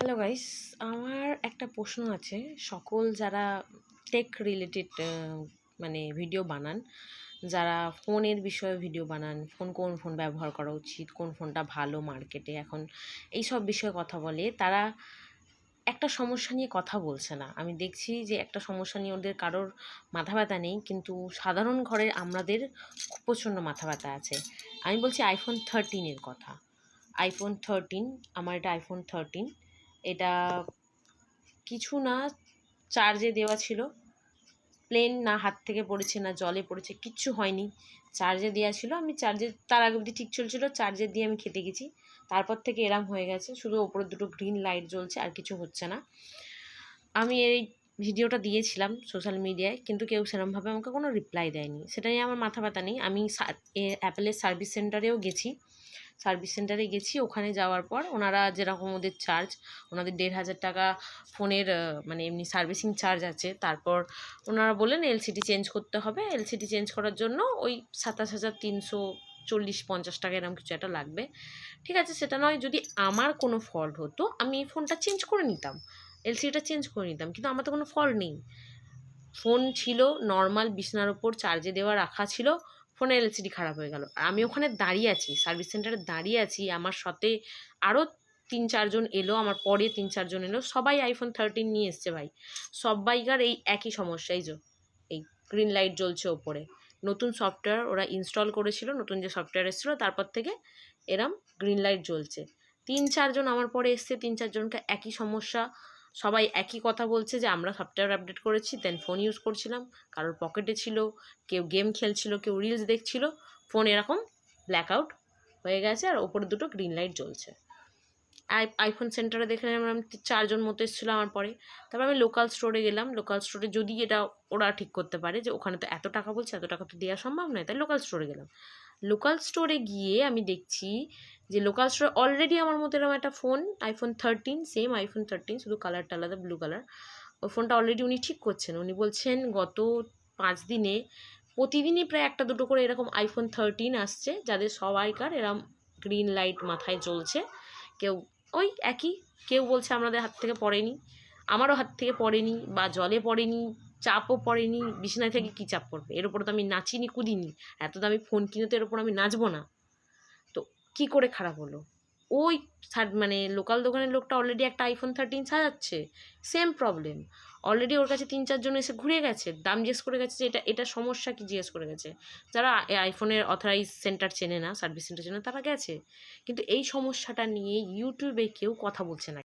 Hello guys, আমার একটা প্রশ্ন আছে। সকল যারা টেক রিলেটেড মানে ভিডিও বানান, যারা ফোনের বিষয়ে ভিডিও বানান, কোন ফোন ব্যবহার করা উচিত, কোন ফোনটা ভালো মার্কেটে এখন এইসব বিষয়ে কথা বলে, তারা একটা সমস্যা নিয়ে কথা বলছে না। আমি দেখছি যে একটা সমস্যা নিয়ে ওদের কারোর মাথা ব্যথা নেই, কিন্তু সাধারণ ঘরের আমাদের প্রচণ্ড মাথা ব্যথা আছে। আমি বলছি আইফোন 13-এর কথা। আইফোন 13, আমার এটা আইফোন 13। এটা কিছু না, চার্জে দেওয়া ছিল, প্লেন না হাত থেকে পড়েছে না জলে পড়েছে, কিচ্ছু হয়নি। চার্জে দেওয়া ছিল, আমি চার্জে তার আগে অবধি ঠিক চলছিল, চার্জে দিয়ে আমি খেতে গেছি, তারপর থেকে এরম হয়ে গেছে, শুধু ওপরে দুটো গ্রিন লাইট জ্বলছে, আর কিছু হচ্ছে না। আমি এই ভিডিওটা দিয়েছিলাম সোশ্যাল মিডিয়ায়, কিন্তু কেউ সেরকমভাবে আমাকে কোনো রিপ্লাই দেয়নি। সেটা নিয়ে আমার মাথা ব্যথা নেই। আমি অ্যাপেলের সার্ভিস সেন্টারেও গেছি, ওখানে যাওয়ার পর ওনারা যেরকম ওদের চার্জ, ওনাদের ১,৫০০ টাকা ফোনের মানে এমনি সার্ভিসিং চার্জ আছে। তারপর ওনারা বললেন এলসিডি চেঞ্জ করতে হবে, এলসিডি চেঞ্জ করার জন্য ওই ২৭,৩৪০-৫০ টাকা এরকম কিছু একটা লাগবে। ঠিক আছে, সেটা নয়, যদি আমার কোনো ফল্ট হতো আমি এই ফোনটা চেঞ্জ করে নিতাম, এলসিডিটা চেঞ্জ করে নিতাম, কিন্তু আমার তো কোনো ফল্ট নেই। ফোন ছিল নর্মাল, বিছানার ওপর চার্জে দেওয়া রাখা ছিল, ফোনের এলসিডি খারাপ হয়ে গেল। আর আমি ওখানে দাঁড়িয়ে আছি, সার্ভিস সেন্টারে দাঁড়িয়ে আছি, আমার সাথে আরও ৩-৪ জন এলো, আমার পরে ৩-৪ জন এলো, সবাই আইফোন 13 নিয়ে এসছে ভাই। সব্বাইকার এই একই সমস্যা, এই গ্রিন লাইট জ্বলছে ওপরে। নতুন সফটওয়্যার ওরা ইনস্টল করেছিল, নতুন যে সফটওয়্যার এসেছিলো তারপর থেকে এরম গ্রিন লাইট জ্বলছে। ৩-৪ জন আমার পরে এসছে, ৩-৪ জনকে একই সমস্যা। সবাই একই কথা বলছে যে আমরা সফটওয়্যার আপডেট করেছি, দেন ফোন ইউজ করছিলাম, কারোর পকেটে ছিল, কেউ গেম খেলছিল, কেউ রিলস দেখছিল, ফোন এরকম ব্ল্যাক আউট হয়ে গেছে আর ওপরে দুটো গ্রিন লাইট জ্বলছে। আইফোন সেন্টারে দেখলাম ৪ জন মতো এসেছিলো আমার পরে। তারপর আমি লোকাল স্টোরে গেলাম, লোকাল স্টোরে যদি এটা ওরা ঠিক করতে পারে যে ওখানে তো এত টাকা বলছে, এত টাকা তো দেওয়া সম্ভব নয়, তাই লোকাল স্টোরে গেলাম। লোকাল স্টোরে গিয়ে আমি দেখছি যে লোকাল স্টোরে অলরেডি আমার মতো এরকম একটা ফোন, আইফোন 13, সেম আইফোন 13, শুধু কালারটা আলাদা, ব্লু কালার। ওই ফোনটা অলরেডি উনি ঠিক করছেন। উনি বলছেন গত ৫ দিনে প্রতিদিনই প্রায় একটা দুটো করে এরকম আইফোন 13 আসছে, যাদের সবাইকার এরকম গ্রিন লাইট মাথায় জ্বলছে। কেউ ওই একই, কেউ বলছে আমাদের হাত থেকে পড়েনি, আমারও হাত থেকে পড়েনি, বা জলে পড়েনি, চাপও পড়েনি, বিছানায় থেকে কী চাপ পড়বে, এর ওপরে তো আমি নাচিনি কুদিনি, এত দামি ফোন কিনে তো এর ওপর আমি নাচবো না। তো কী করে খারাপ হলো? ওই মানে লোকাল দোকানের লোকটা অলরেডি একটা আইফোন 13 সাজাচ্ছে, সেম প্রবলেম। অলরেডি ওর কাছে ৩-৪ জন এসে ঘুরে গেছে, দাম জিজ্ঞেস করে গেছে যে এটা সমস্যা কী জিজ্ঞেস করে গেছে। যারা আইফোনের অথরাইজ সেন্টার চেনে না, সার্ভিস সেন্টার চেনে না, তারা গেছে। কিন্তু এই সমস্যাটা নিয়ে ইউটিউবে কেউ কথা বলছে না।